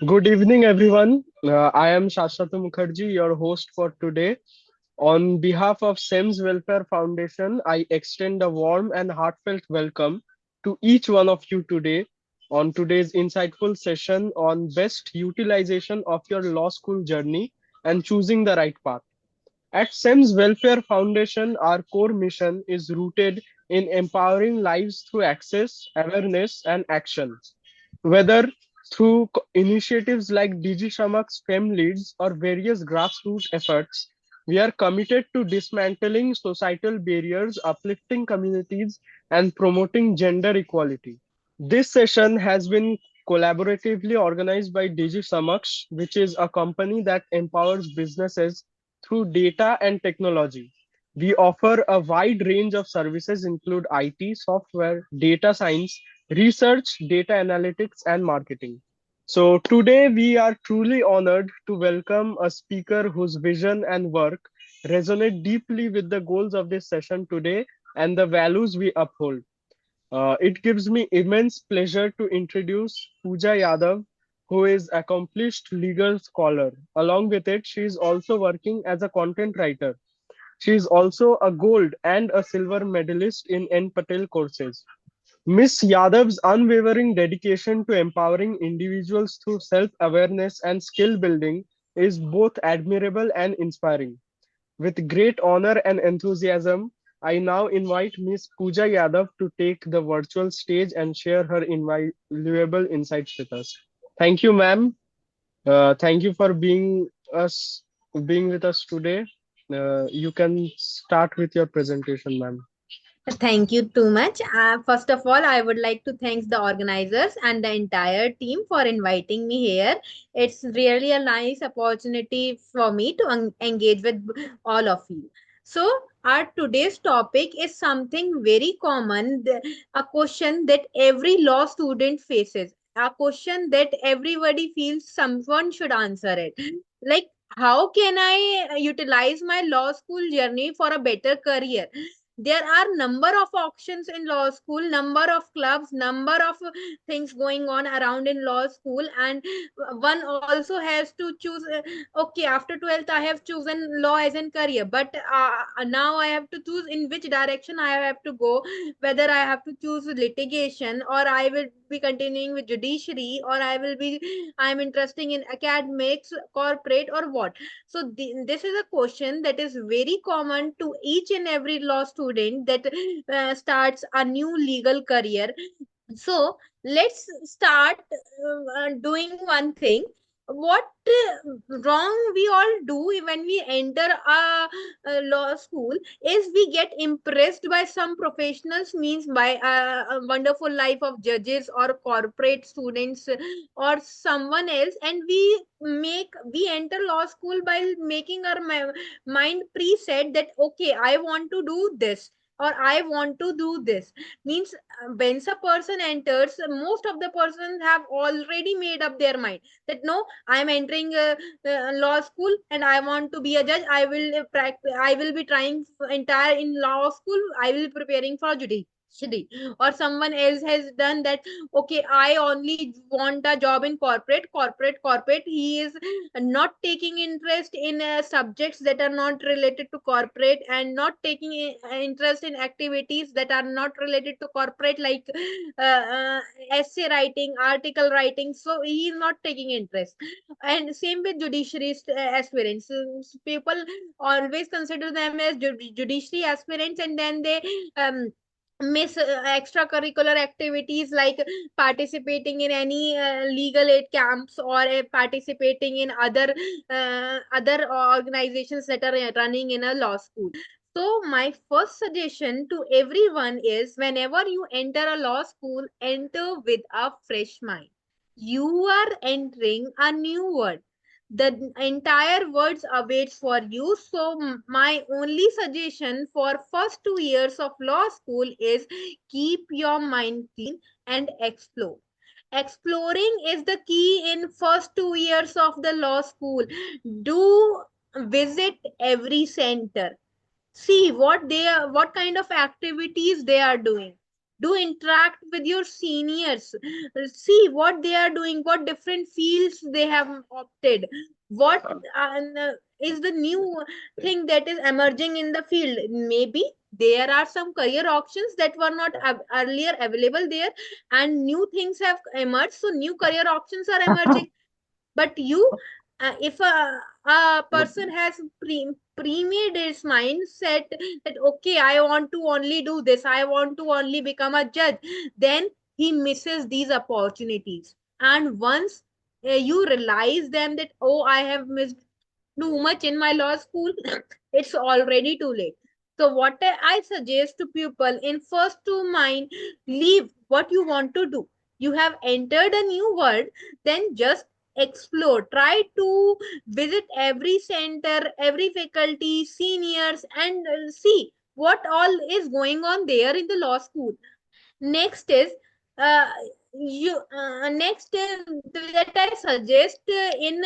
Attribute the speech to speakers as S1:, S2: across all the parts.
S1: Good evening, everyone. I am Shashwat Mukherjee, your host for today. On behalf of SEMS Welfare Foundation, I extend a warm and heartfelt welcome to each one of you today on today's insightful session on best utilization of your law school journey and choosing the right path. At SEMS Welfare Foundation, our core mission is rooted in empowering lives through access, awareness, and action. Whether through initiatives like DG Shamak's FEM Leads or various grassroots efforts, we are committed to dismantling societal barriers, uplifting communities, and promoting gender equality. This session has been collaboratively organized by DG Samaksh, which is a company that empowers businesses through data and technology. We offer a wide range of services include IT, software, data science, research, data analytics, and marketing. So today we are truly honored to welcome a speaker whose vision and work resonate deeply with the goals of this session today and the values we uphold. It gives me immense pleasure to introduce Pooja Yadav, who is accomplished legal scholar. Along with it, she is also working as a content writer. She is also a gold and a silver medalist in N. Patel courses. Miss Yadav's unwavering dedication to empowering individuals through self-awareness and skill building is both admirable and inspiring. With great honor and enthusiasm, I now invite Ms. Pooja Yadav to take the virtual stage and share her invaluable insights with us. Thank you, ma'am. Thank you for being with us today. You can start with your presentation, ma'am.
S2: Thank you too much. First of all, I would like to thank the organizers and the entire team for inviting me here. It's really a nice opportunity for me to engage with all of you. So, our today's topic is something very common, a question that every law student faces, a question that everybody feels someone should answer it. Like, how can I utilize my law school journey for a better career? There are number of options in law school, number of clubs, number of things going on around in law school, and one also has to choose. Okay, after 12th I have chosen law as a career, but now I have to choose in which direction I have to go, whether I have to choose litigation, or I will be continuing with judiciary, or I'm interested in academics, corporate, or what. So this is a question that is very common to each and every law student that starts a new legal career. So let's start doing one thing. What wrong we all do when we enter a law school is we get impressed by some professionals, means by a wonderful life of judges or corporate students or someone else, and we enter law school by making our mind preset that okay, I want to do this, or I want to do this. Means when a person enters, most of the persons have already made up their mind that no, I am entering law school and I want to be a judge. I will I will be trying entire in law school, I will be preparing for judiciary. Or someone else has done that, okay, I only want a job in corporate. He is not taking interest in subjects that are not related to corporate, and not taking interest in activities that are not related to corporate, like essay writing, article writing. So he is not taking interest. And same with judiciary aspirants. People always consider them as judiciary aspirants, and then they miss extracurricular activities like participating in any legal aid camps, or participating in other organizations that are running in a law school. So my first suggestion to everyone is, whenever you enter a law school, enter with a fresh mind. You are entering a new world. The entire words awaits for you. So my only suggestion for first 2 years of law school is keep your mind clean and explore. Exploring is the key in first 2 years of the law school. Do visit every center, see what kind of activities they are doing, Do interact with your seniors, see what they are doing, what different fields they have opted, what is the new thing that is emerging in the field. Maybe there are some career options that were not earlier available there, and new things have emerged, so new career options are emerging. But you, if a person has pre-made his mindset that okay, I want to only do this, I want to only become a judge, then he misses these opportunities. And once you realize them that oh, I have missed too much in my law school, it's already too late. So what I suggest to people, in first to mind, leave what you want to do. You have entered a new world, then just explore. Try to visit every center, every faculty, seniors, and see what all is going on there in the law school. Next is uh, you next that I suggest in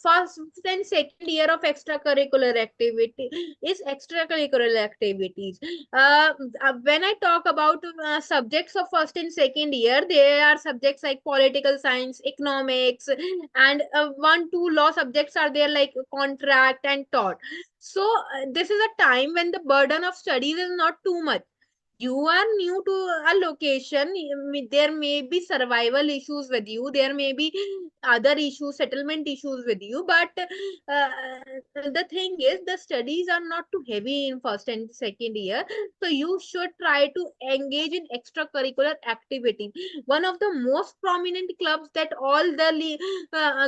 S2: first and second year of extracurricular activity is extracurricular activities. When I talk about subjects of first and second year, there are subjects like political science, economics, and one two law subjects are there like contract and tort. So this is a time when the burden of studies is not too much. You are new to a location, there may be survival issues with you, there may be other issues, settlement issues with you, but the thing is the studies are not too heavy in first and second year. So you should try to engage in extracurricular activity. One of the most prominent clubs that all the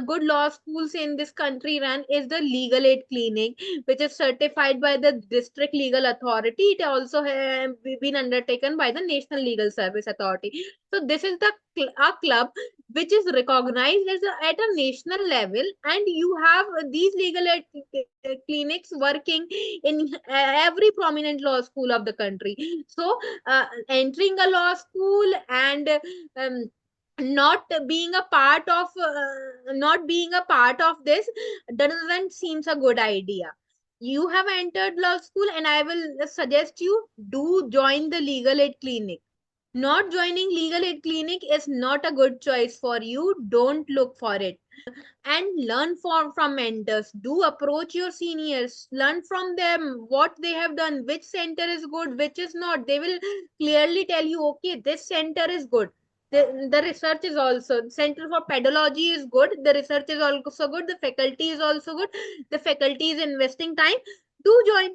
S2: good law schools in this country run is the legal aid clinic, which is certified by the district legal authority. It also has been undertaken by the National Legal Service Authority. So this is the a club which is recognized as at a national level, and you have these legal aid clinics working in every prominent law school of the country. So entering a law school and not being a part of this doesn't seems a good idea. You have entered law school, and I will suggest you do join the legal aid clinic. Not joining legal aid clinic is not a good choice for you. Don't look for it. And learn from mentors. Do approach your seniors, learn from them what they have done, which center is good, which is not. They will clearly tell you okay, this center is good. The research is also, center for pedology is good, the research is also good, the faculty is also good, the faculty is investing time. Do join.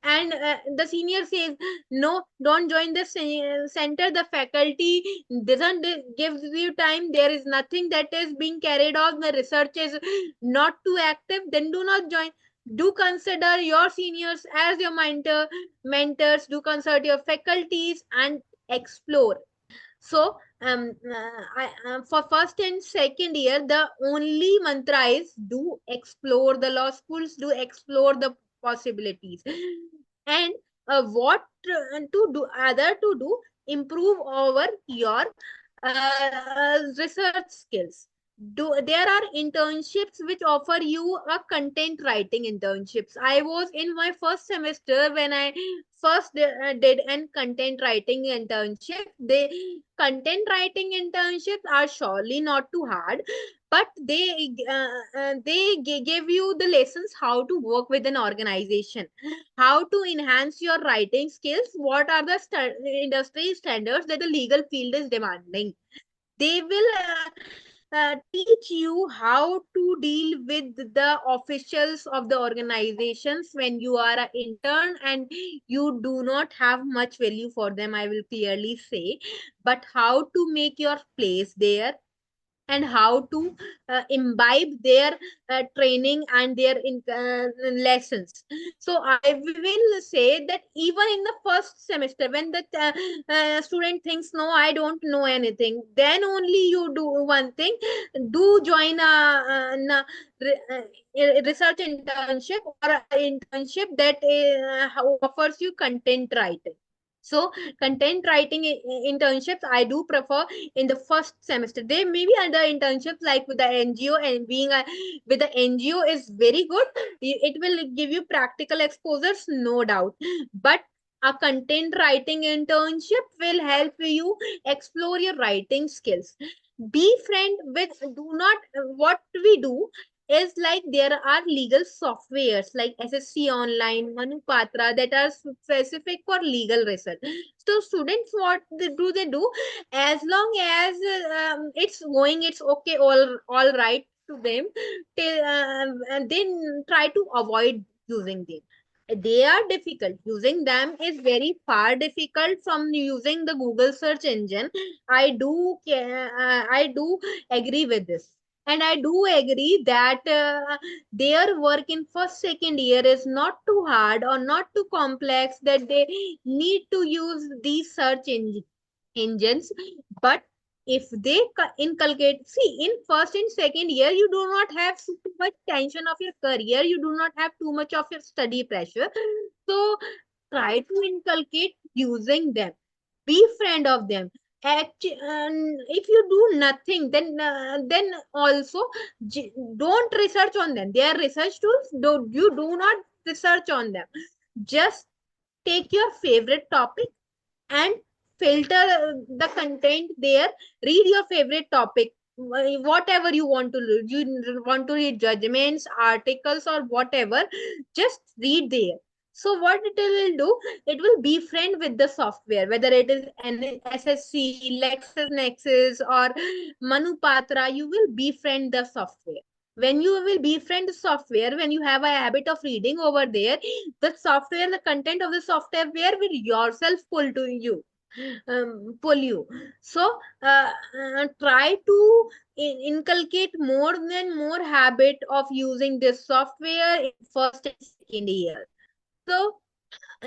S2: And the senior says no, don't join the center, the faculty doesn't give you time, there is nothing that is being carried on, the research is not too active, then do not join. Do consider your seniors as your mentors, do consult your faculties and explore. So for first and second year, the only mantra is do explore the law schools, do explore the possibilities. And what to do, other to do, improve over your research skills. There are internships which offer you a content writing internships. I was in my first semester when I first did an content writing internship. They content writing internships are surely not too hard, but they give you the lessons how to work with an organization, how to enhance your writing skills, what are the industry standards that the legal field is demanding. They will teach you how to deal with the officials of the organizations when you are an intern and you do not have much value for them, I will clearly say, but how to make your place there and how to imbibe their training and their lessons. So I will say that even in the first semester, when the student thinks, no, I don't know anything, then only you do one thing, do join a research internship or an internship that offers you content writing. So content writing internships I do prefer in the first semester. There may be other internships like with the NGO, and being with the NGO is very good. It will give you practical exposures, no doubt. But A content writing internship will help you explore your writing skills. Be friend with, do not, what we do is like there are legal softwares like SSC Online, Manupatra that are specific for legal research. So students, what they do, as long as it's going, it's okay, all right to them, and then try to avoid using them. They are difficult. Using them is very far difficult from using the Google search engine. I do agree with this. And I do agree that their work in first, second year is not too hard or not too complex that they need to use these engines. But if they inculcate, see, in first and second year you do not have too much tension of your career, you do not have too much of your study pressure. So try to inculcate using them, be friend of them. If you do nothing, then also don't research on them. They are research tools. You do not research on them. Just take your favorite topic and filter the content there. Read your favorite topic, whatever you want to read. You want to read judgments, articles, or whatever, just read there. So what it will do, it will befriend with the software, whether it is an SSC, LexisNexis, or Manupatra. You will befriend the software. When you will befriend the software, when you have a habit of reading over there, the software, the content of the software will yourself pull you. So try to inculcate more and more habit of using this software in first and second year. So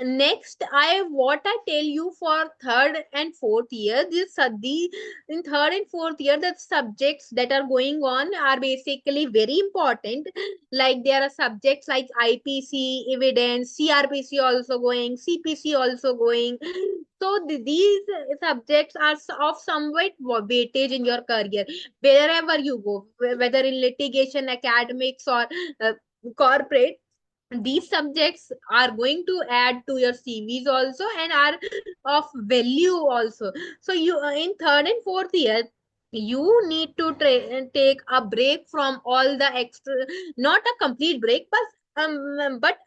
S2: next, I what I tell you for third and fourth year, the in third and fourth year, the subjects that are going on are basically very important. Like there are subjects like IPC, evidence, CRPC also going, CPC also going. So these subjects are of somewhat weightage in your career wherever you go, whether in litigation, academics, or uh, corporate. These subjects are going to add to your CVs also and are of value also. So you in third and fourth year, you need to take a break from all the extra, not a complete break, but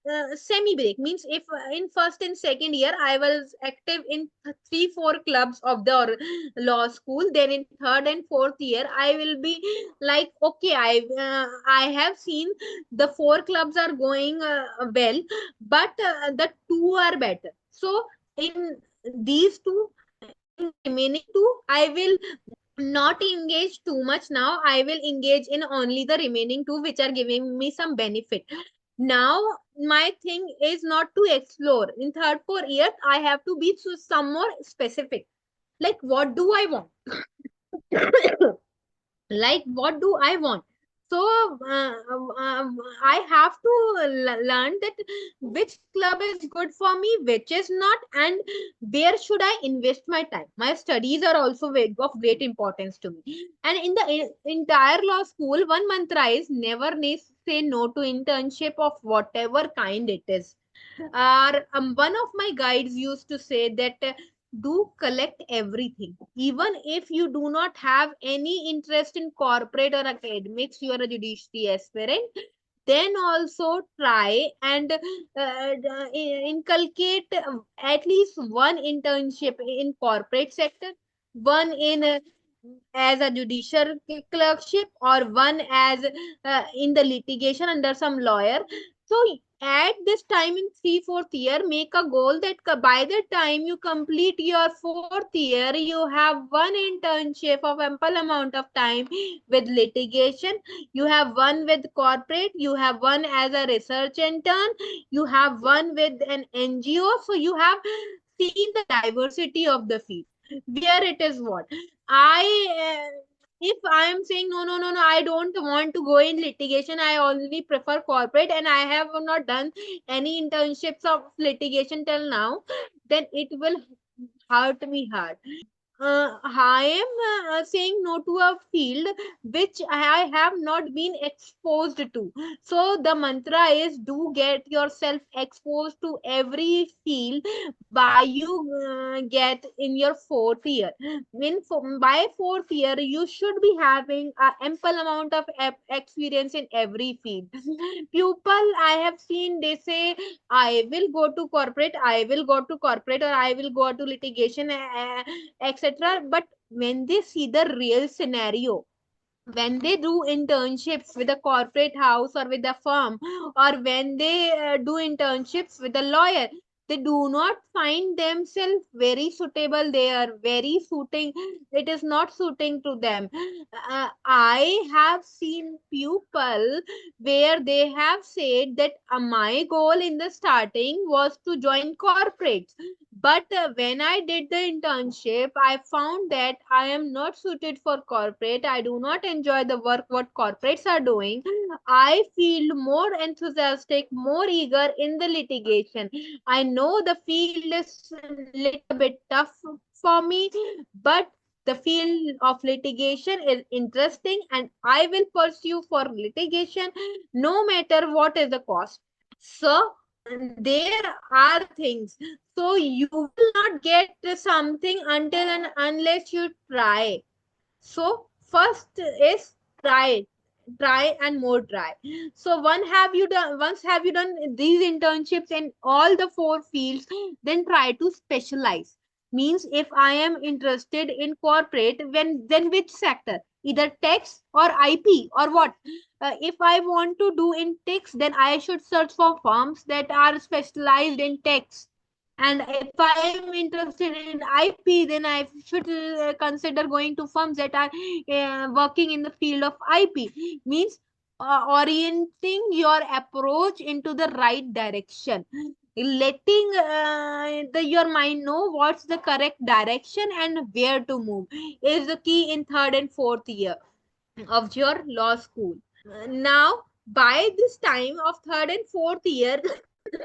S2: a semi break. Means if in first and second year I was active in three four clubs of the law school, then in third and fourth year I will be like, okay, I have seen the four clubs are going well, but the two are better. So in these two, in the remaining two, I will not engage too much now. I will engage in only the remaining two, which are giving me some benefit. Now, my thing is not to explore. In third, 4 years, I have to be some more specific. Like, what do I want? Like, what do I want? So I have to learn that which club is good for me, which is not, and where should I invest my time. My studies are also of great importance to me. And in the entire law school, one mantra is never say no to internship of whatever kind it is. One of my guides used to say that do collect everything. Even if you do not have any interest in corporate or academics, you are a judiciary aspirant, then also try and inculcate at least one internship in corporate sector, one in as a judicial clerkship, or one as in the litigation under some lawyer. So at this time in three fourth year, make a goal that by the time you complete your fourth year, you have one internship of ample amount of time with litigation, you have one with corporate, you have one as a research intern, you have one with an NGO. So you have seen the diversity of the field where it is what I if I am saying no, no, no, no, I don't want to go in litigation, I only prefer corporate, and I have not done any internships of litigation till now, then it will hurt me hard. I am saying no to a field which I have not been exposed to. So the mantra is do get yourself exposed to every field by you get in your fourth year. By fourth year, you should be having a ample amount of experience in every field. People I have seen, they say I will go to corporate, I will go to corporate, or I will go to litigation, etc. But when they see the real scenario, when they do internships with a corporate house or with a firm, or when they do internships with a lawyer, they do not find themselves very suitable. They are very suiting, it is not suiting to them. I have seen people where they have said that my goal in the starting was to join corporates, but when I did the internship, I found that I am not suited for corporate. I do not enjoy the work what corporates are doing. I feel more enthusiastic, more eager in the litigation. I know the field is a little bit tough for me, but the field of litigation is interesting and I will pursue for litigation no matter what is the cost. So there are things. So you will not get something until and unless you try. So first is try, try and more try. So once have you done these internships in all the four fields, then try to specialize. Means if I am interested in corporate, when then which sector? Either tax or IP or what? If I want to do in tax, then I should search for firms that are specialized in tax. And if I am interested in IP, then I should consider going to firms that are working in the field of IP. Means orienting your approach into the right direction, letting your mind know what's the correct direction and where to move is the key in third and fourth year of your law school. Now, by this time of third and fourth year,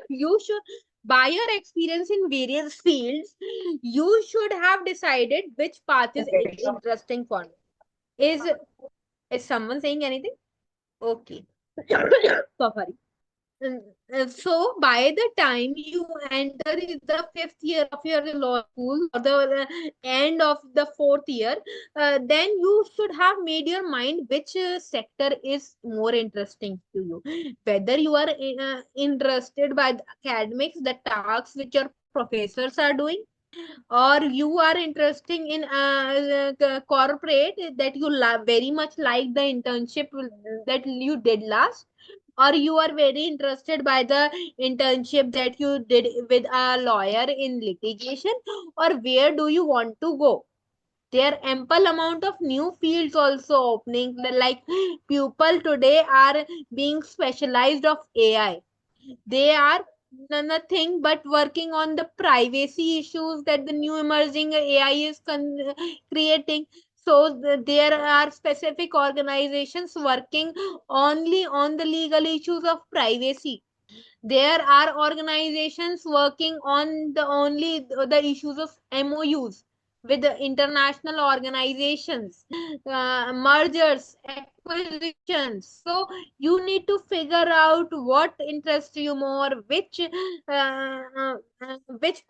S2: you should, by your experience in various fields, you should have decided which path is interesting for me. Is someone saying anything? Okay. So sorry. So by the time you enter the fifth year of your law school or the end of the fourth year, then you should have made your mind which sector is more interesting to you. Whether you are interested by the academics, the tasks which your professors are doing, or you are interested in corporate that you love very much like the internship that you did last, or you are very interested by the internship that you did with a lawyer in litigation, or where do you want to go? There are ample amount of new fields also opening, like people today are being specialized of AI. They are nothing but working on the privacy issues that the new emerging AI is creating. So there are specific organizations working only on the legal issues of privacy. There are organizations working on the only the issues of MOUs with the international organizations, mergers, acquisitions. So you need to figure out what interests you more, which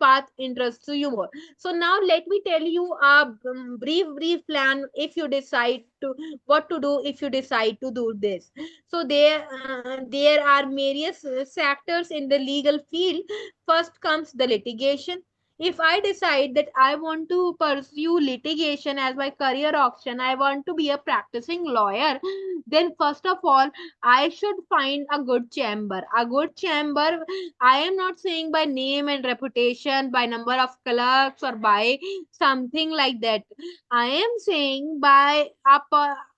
S2: path interests you more. So now let me tell you a brief plan if you decide to what to do if you decide to do this. So there are various sectors in the legal field. First comes the litigation. If I decide that I want to pursue litigation as my career option, I want to be a practicing lawyer, then first of all, I should find a good chamber. A good chamber, I am not saying by name and reputation, by number of clerks, or by something like that. I am saying by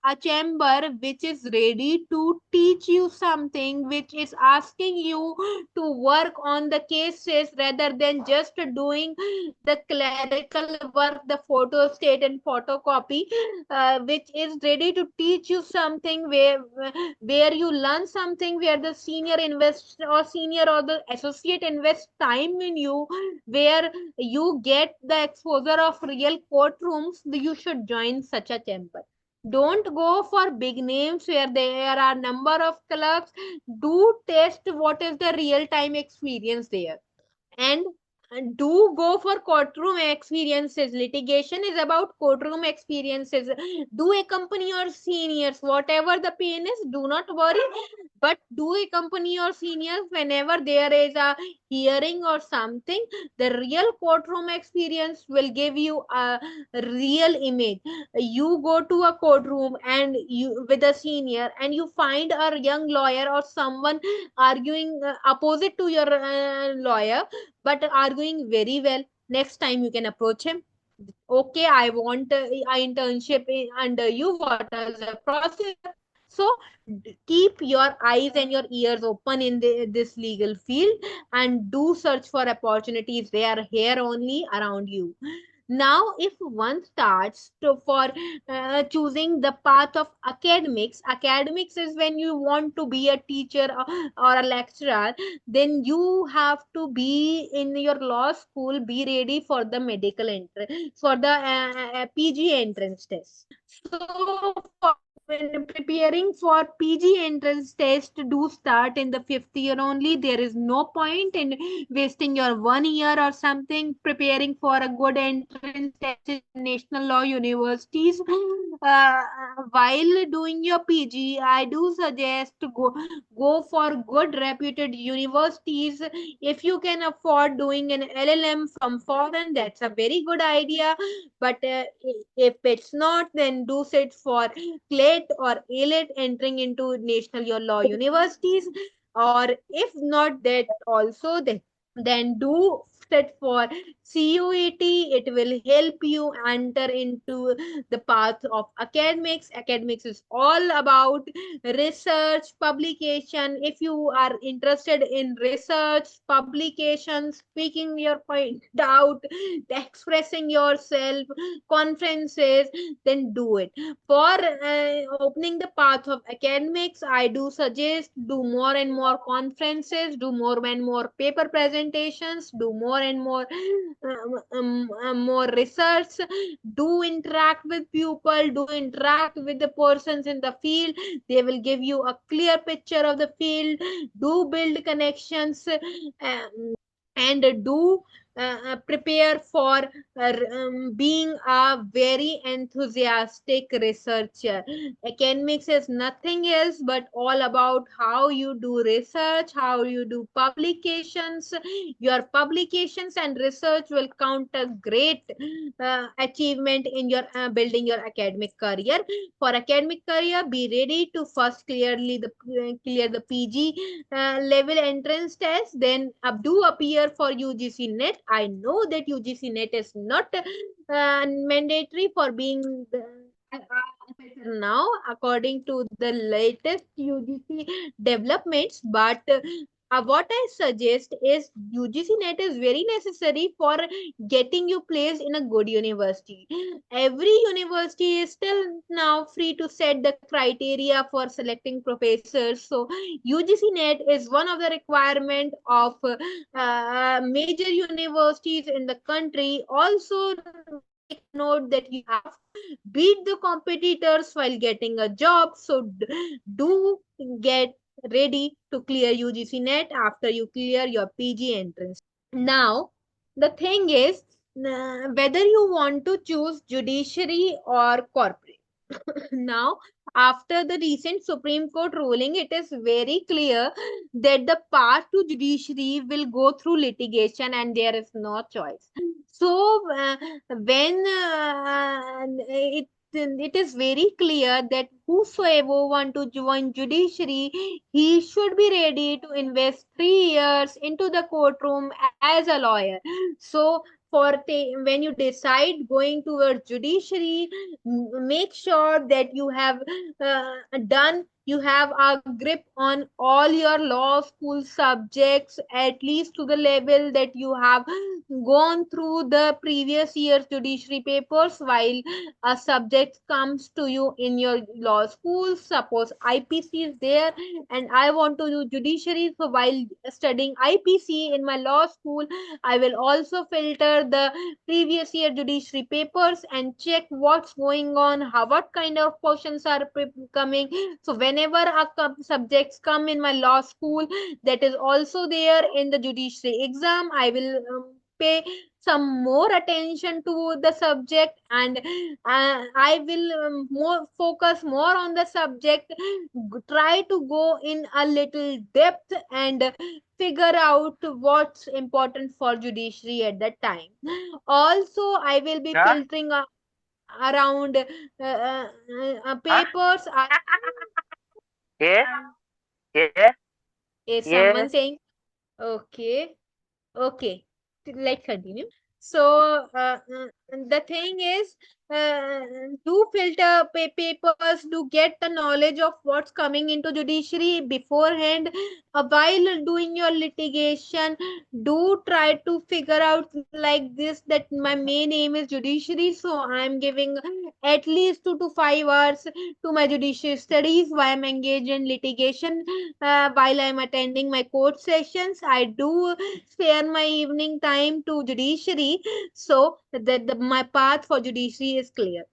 S2: a chamber which is ready to teach you something, which is asking you to work on the cases rather than just doing the clerical work, the photo state and photocopy, which is ready to teach you something, where you learn something, where the senior invest or senior or the associate invest time in you, where you get the exposure of real courtrooms. You should join such a chamber. Don't go for big names where there are number of clerks. Do test what is the real time experience there. And do go for courtroom experiences. Litigation is about courtroom experiences. Do accompany your seniors, whatever the pain is, do not worry, but do accompany your seniors whenever there is a hearing or something. The real courtroom experience will give you a real image. You go to a courtroom and you with a senior, and you find a young lawyer or someone arguing opposite to your lawyer, but arguing very well. Next time you can approach him. Okay, I want a internship under you. What is the procedure? So keep your eyes and your ears open in this legal field, and do search for opportunities. They are here only around you. Now, if one starts to for choosing the path of academics is when you want to be a teacher or a lecturer, then you have to be in your law school, be ready for the medical entrance, for the PG entrance test. So for when preparing for PG entrance test, do start in the fifth year only. There is no point in wasting your 1 year or something preparing for a good entrance test in national law universities. While doing your PG, I do suggest to go for good reputed universities. If you can afford doing an LLM from foreign, that's a very good idea. But if it's not, then do sit for CLET or ALET, entering into national your law universities. Or if not that also, then do sit for CUET. It will help you enter into the path of academics. Academics is all about research, publication. If you are interested in research, publication, speaking your point out, expressing yourself, conferences, then do it. For opening the path of academics, I do suggest do more and more conferences, do more and more paper presentations, do more and more more research, do interact with people, do interact with the persons in the field. They will give you a clear picture of the field. Do build connections, and do prepare for being a very enthusiastic researcher. Academics is nothing else but all about how you do research, how you do publications. Your publications and research will count a great achievement in your building your academic career. For academic career, be ready to first clear the PG level entrance test, then do appear for UGC net. I know that UGC net is not mandatory for being officer now according to the latest UGC developments, but what I suggest is UGC net is very necessary for getting you placed in a good university. Every university is still now free to set the criteria for selecting professors. So UGC net is one of the requirement of major universities in the country. Also make a note that you have to beat the competitors while getting a job. So do get ready to clear UGC net after you clear your PG entrance. Now, the thing is whether you want to choose judiciary or corporate. Now, after the recent Supreme Court ruling, it is very clear that the path to judiciary will go through litigation and there is no choice. So, when it is very clear that whosoever want to join judiciary, he should be ready to invest 3 years into the courtroom as a lawyer. So when you decide going towards judiciary, make sure that you have a grip on all your law school subjects, at least to the level that you have gone through the previous year's judiciary papers while a subject comes to you in your law school. Suppose IPC is there and I want to do judiciary, so while studying IPC in my law school, I will also filter the previous year judiciary papers and check what's going on, how what kind of questions are coming. So whenever subjects come in my law school that is also there in the judiciary exam, I will pay some more attention to the subject, and I will more focus more on the subject, try to go in a little depth and figure out what's important for judiciary at that time. Also, I will be
S3: Yeah.
S2: filtering around
S3: Huh?
S2: papers.
S3: Yeah. Yeah.
S2: Is
S3: Yeah.
S2: someone saying okay? Okay, let's continue. So the thing is, uh, do filter papers, do get the knowledge of what's coming into judiciary beforehand. While doing your litigation, do try to figure out like this that my main aim is judiciary, so I'm giving at least 2 to 5 hours to my judiciary studies while I'm engaged in litigation. While I'm attending my court sessions, I do spare my evening time to judiciary, so that my path for judiciary is clear.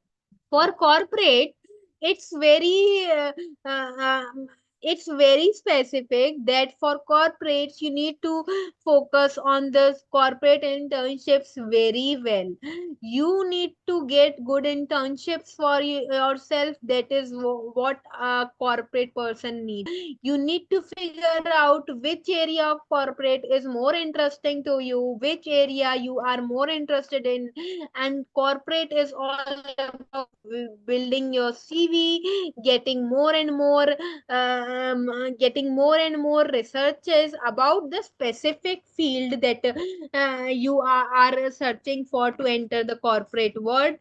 S2: For corporate, it's very uh, uh, um, it's very specific that for corporates you need to focus on the corporate internships very well. You need to get good internships for yourself. That is what a corporate person needs. You need to figure out which area of corporate is more interesting to you, which area you are more interested in. And corporate is all about building your CV, getting more and more researches about the specific field that you are searching for to enter the corporate world,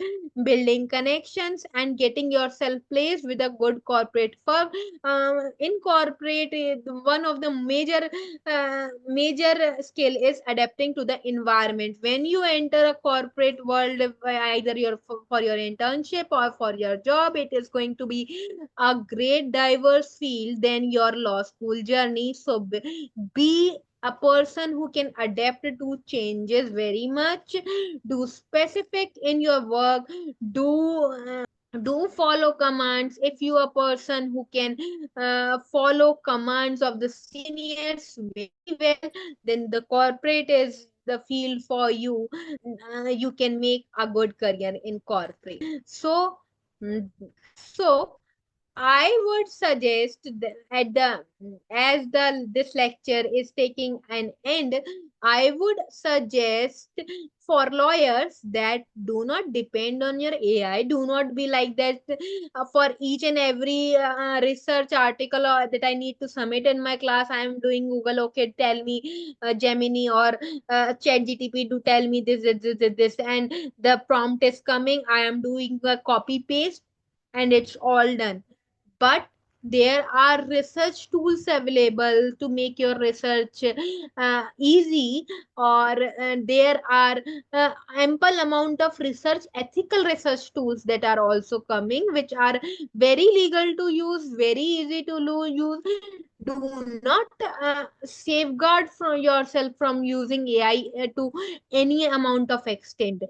S2: building connections and getting yourself placed with a good corporate firm. In corporate, one of the major skill is adapting to the environment. When you enter a corporate world, either for your internship or for your job, it is going to be a great diverse field than your law school journey. So be a person who can adapt to changes very much. Do specific in your work. Do do follow commands. If you are a person who can follow commands of the seniors very well, then the corporate is the field for you. You can make a good career in corporate. So mm, so I would suggest that at the as the this lecture is taking an end, I would suggest for lawyers that do not depend on your AI. Do not be like that for each and every research article that I need to submit in my class. I am doing Google. Okay, tell me Gemini or ChatGTP to tell me this, and the prompt is coming. I am doing a copy paste and it's all done. But there are research tools available to make your research easy, or there are ample amount of research ethical research tools that are also coming, which are very legal to use, very easy to use. Do not safeguard from yourself from using AI to any amount of extent.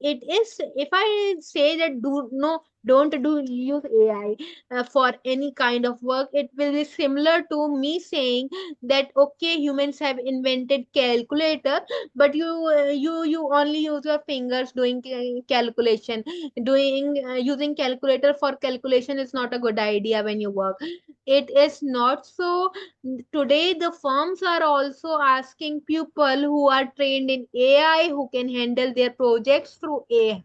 S2: It is, if I say that do no don't do use AI for any kind of work, it will be similar to me saying that okay, humans have invented calculator, but you only use your fingers doing calculation. Doing using calculator for calculation is not a good idea when you work. It is not so. Today the firms are also asking people who are trained in AI, who can handle their projects through AI.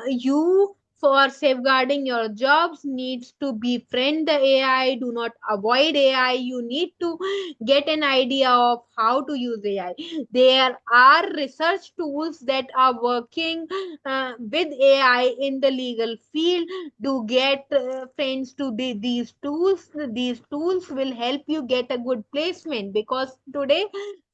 S2: You for safeguarding your jobs needs to befriend the AI. Do not avoid AI. You need to get an idea of how to use AI. There are research tools that are working with AI in the legal field. Do get friends to these tools. These tools will help you get a good placement, because today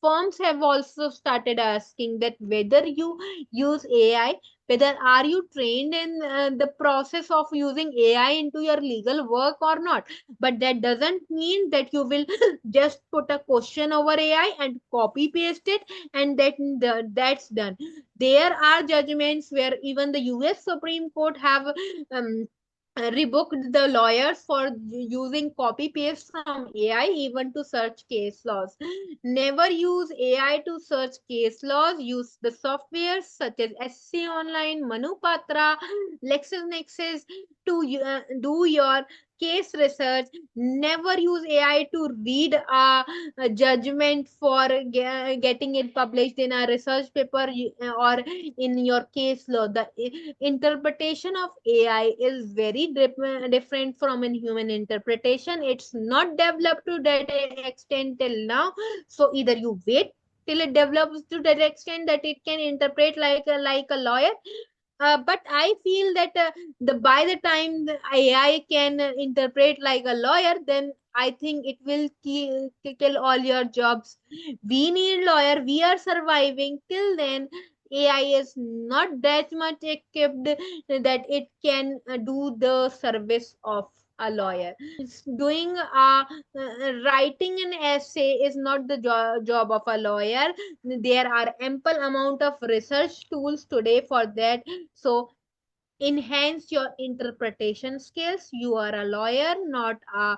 S2: firms have also started asking that whether you use AI, whether are you trained in the process of using AI into your legal work or not. But that doesn't mean that you will just put a question over AI and copy paste it, and that's done. There are judgments where even the US Supreme Court have um, rebuked the lawyers for using copy paste from AI even to search case laws. Never use AI to search case laws. Use the softwares such as SC Online, Manupatra, LexisNexis to do your case research. Never use AI to read a judgment for getting it published in a research paper or in your case law. The interpretation of AI is very different from a human interpretation. It's not developed to that extent till now. So either you wait till it develops to that extent that it can interpret like a lawyer. But I feel that the by the time the AI can interpret like a lawyer, then I think it will kill all your jobs. We need lawyer. We are surviving. Till then, AI is not that much equipped that it can do the service of a lawyer. Doing writing an essay is not the job of a lawyer. There are ample amount of research tools today for that. So enhance your interpretation skills. You are a lawyer, not a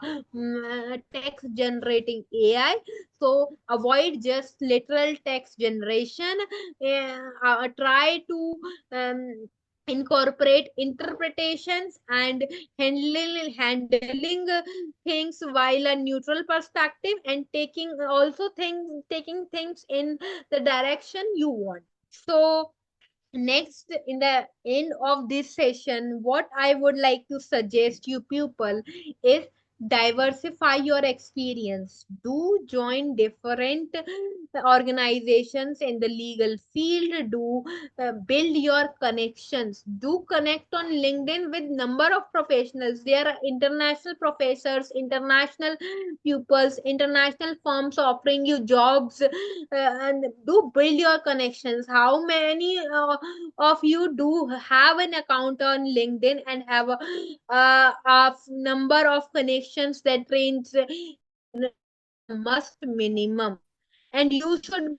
S2: text generating AI. So avoid just literal text generation. Try to incorporate interpretations and handling things while a neutral perspective, and taking things in the direction you want. So next, in the end of this session, what I would like to suggest you people is diversify your experience. Do join different organizations in the legal field. Do build your connections. Do connect on LinkedIn with number of professionals. There are international professors, international pupils, international firms offering you jobs, and do build your connections. How many of you do have an account on LinkedIn and have a number of connections that range in a must minimum? And you should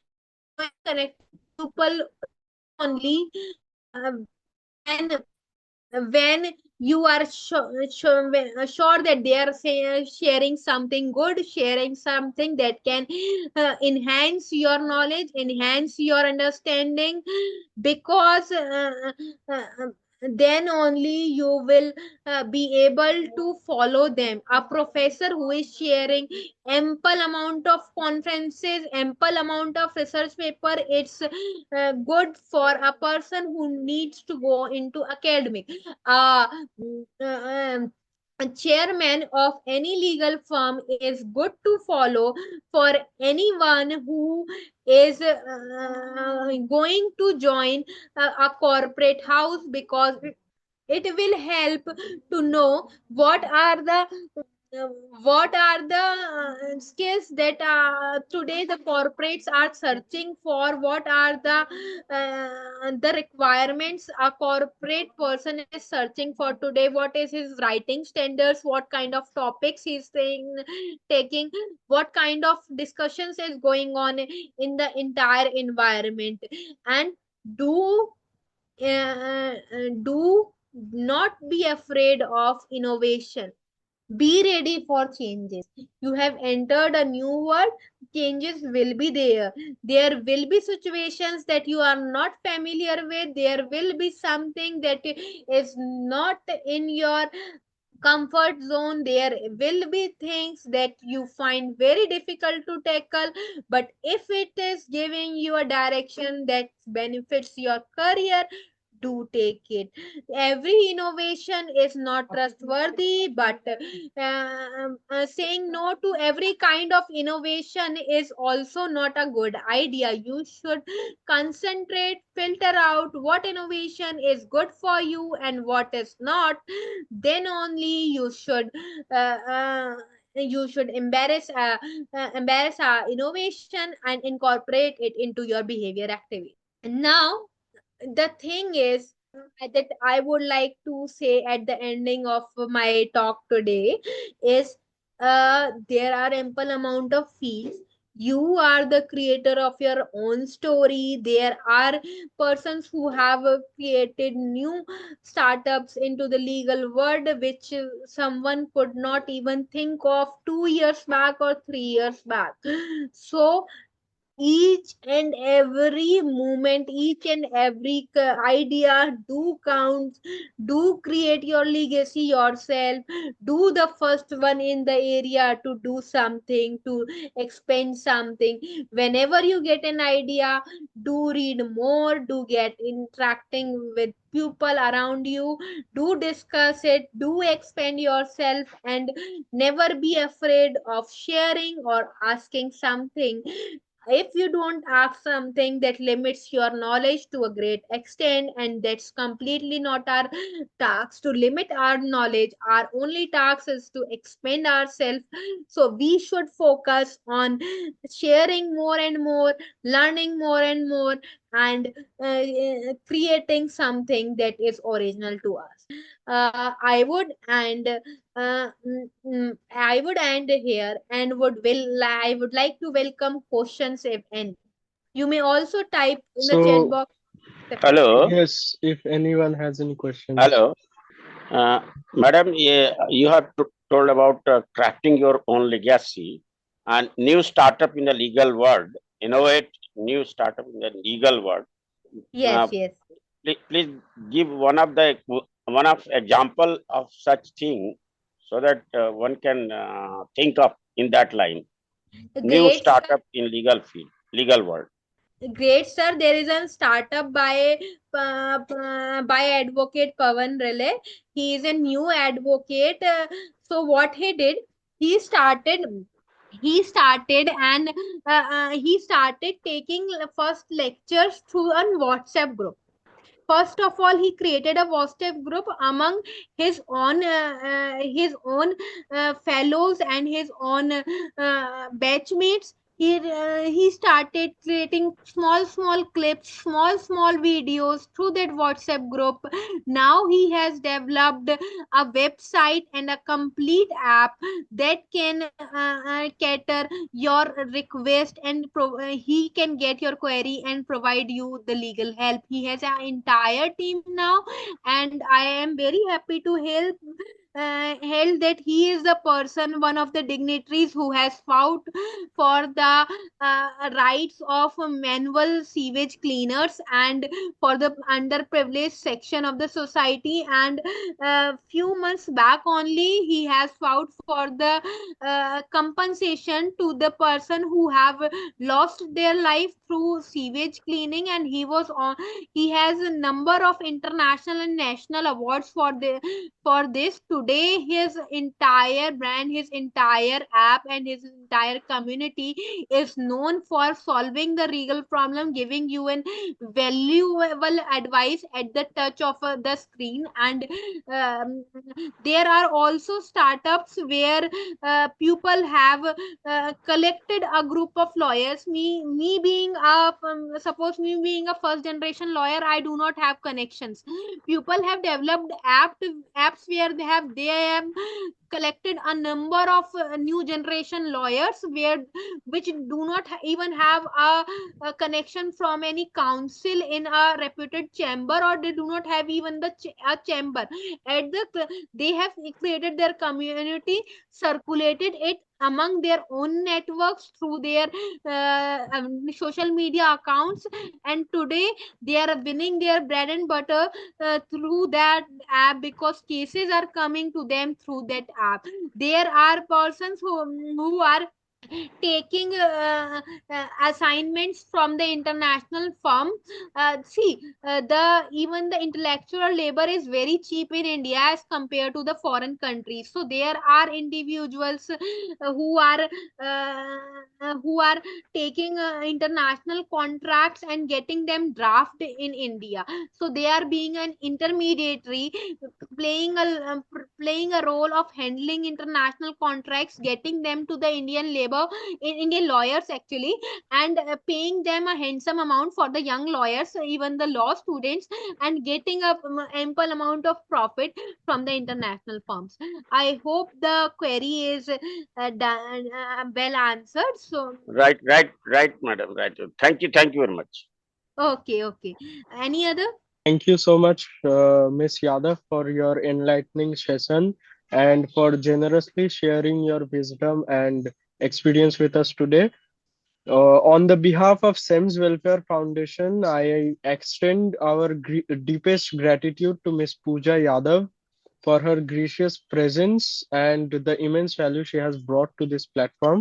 S2: be connecting people then only when you are sure that they are sharing something good, sharing something that can enhance your knowledge, enhance your understanding. Because then only you will be able to follow them. A professor who is sharing ample amount of conferences, ample amount of research paper, it's good for a person who needs to go into academic. uh, mm, a chairman of any legal firm is good to follow for anyone who is going to join a corporate house, because it will help to know uh, what are the skills that today the corporates are searching for. What are the requirements a corporate person is searching for today? What is his writing standards? What kind of topics he's taking? What kind of discussions is going on in the entire environment? And do do not be afraid of innovation. Be ready for changes. You have entered a new world. Changes will be there. There will be situations that you are not familiar with. There will be something that is not in your comfort zone. There will be things that you find very difficult to tackle. But if it is giving you a direction that benefits your career, do take it. Every innovation is not trustworthy, but saying no to every kind of innovation is also not a good idea. You should concentrate, filter out what innovation is good for you and what is not. Then only uh, uh, you should embrace innovation and incorporate it into your behavior activity. Now, the thing is that I would like to say at the ending of my talk today is there are ample amount of fields. You are the creator of your own story. There are persons who have created new startups into the legal world, which someone could not even think of 2 years back or 3 years back. So each and every moment, each and every idea do counts. Do create your legacy yourself. Do the first one in the area to do something, to expand something. Whenever you get an idea, do read more, do get interacting with people around you, do discuss it, do expand yourself, and never be afraid of sharing or asking something. If you don't ask something, that limits your knowledge to a great extent, and that's completely not our task to limit our knowledge. Our only task is to expand ourselves. So we should focus on sharing more and more, learning more and more, and creating something that is original to us. I would end here and I would like to welcome questions if any. You may also type in the chat
S1: So,
S2: box.
S3: Hello.
S1: yes, if anyone has any questions.
S3: Hello. Uh, Madam, you have told about crafting your own legacy and new startup in the legal world, innovate new startup in the legal world.
S2: Yes,
S3: Uh,
S2: yes.
S3: please give one of example of such thing so that one can think of in that line. New
S2: Great, sir.
S3: startup in legal field, legal world.
S2: Great, sir. There is a startup by advocate Pavan Relay. He is a new advocate. So what he did, he started. He started taking first lectures through a WhatsApp group. First of all, he created a WhatsApp group among his own fellows and his own batchmates. He started creating small clips, small videos through that WhatsApp group. Now he has developed a website and a complete app that can cater your request, and he can get your query and provide you the legal help. He has an entire team now, and I am very happy to held that he is the person, one of the dignitaries who has fought for the rights of manual sewage cleaners and for the underprivileged section of the society. And few months back only, he has fought for the compensation to the person who have lost their life through sewage cleaning. And he has a number of international and national awards for this. Today his entire brand, his entire app, and his entire community is known for solving the legal problem, giving you an valuable advice at the touch of the screen. And um, there are also startups where people have collected a group of lawyers. Me being a suppose me being a first generation lawyer, I do not have connections. People have developed apps where they have collected a number of new generation lawyers, which do not even have a connection from any council in a reputed chamber, or they do not have even a chamber at they have created their community, circulated it among their own networks through their social media accounts, and today they are winning their bread and butter through that app, because cases are coming to them through that app. There are persons who are taking assignments from the international firm. See, the even the intellectual labor is very cheap in India as compared to the foreign countries. So there are individuals who are taking international contracts and getting them drafted in India. So they are being an intermediary, playing a role of handling international contracts, getting them to the Indian labor, in Indian lawyers actually, and paying them a handsome amount for the young lawyers, even the law students, and getting a ample amount of profit from the international firms. I hope the query is well answered. So
S3: Right, madam. Right. Thank you very much.
S2: okay, okay. Any other?
S1: Thank you so much, Miss Yadav, for your enlightening session and for generously sharing your wisdom and experience with us today. On the behalf of SEMS Welfare Foundation, I extend our deepest gratitude to Miss Pooja Yadav for her gracious presence and the immense value she has brought to this platform.